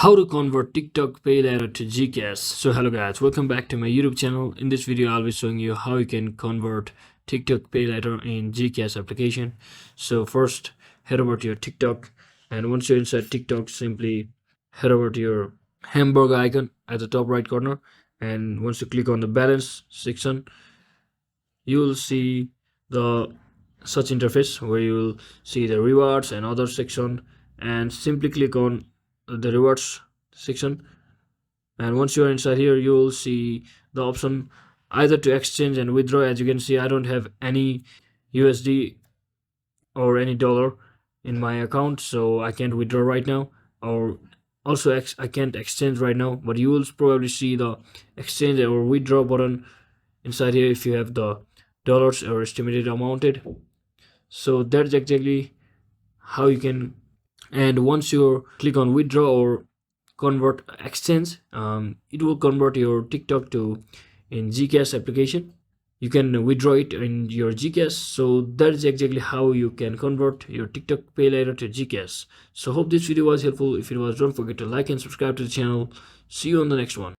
How to convert TikTok Paylater to GCash. So hello guys, welcome back to my YouTube channel. In this video I'll be showing you how you can convert TikTok Paylater in GCash application. So first head over to your TikTok, and once you're inside TikTok, simply head over to your hamburger icon at the top right corner, and once you click on the balance section, you will see the such interface where you will see the rewards and other section, and simply click on the rewards section. And once you are inside here, you will see the option either to exchange and withdraw. As you can see, I don't have any USD or any dollar in my account, so I can't withdraw right now, or also I can't exchange right now, but you will probably see the exchange or withdraw button inside here if you have the dollars or estimated amounted. So that's exactly how you can. And once you click on withdraw or convert exchange, it will convert your TikTok to in GCash application. You can withdraw it in your GCash. So that's exactly how you can convert your TikTok Paylater to GCash. So hope this video was helpful. If it was, don't forget to like and subscribe to the channel. See you on the next one.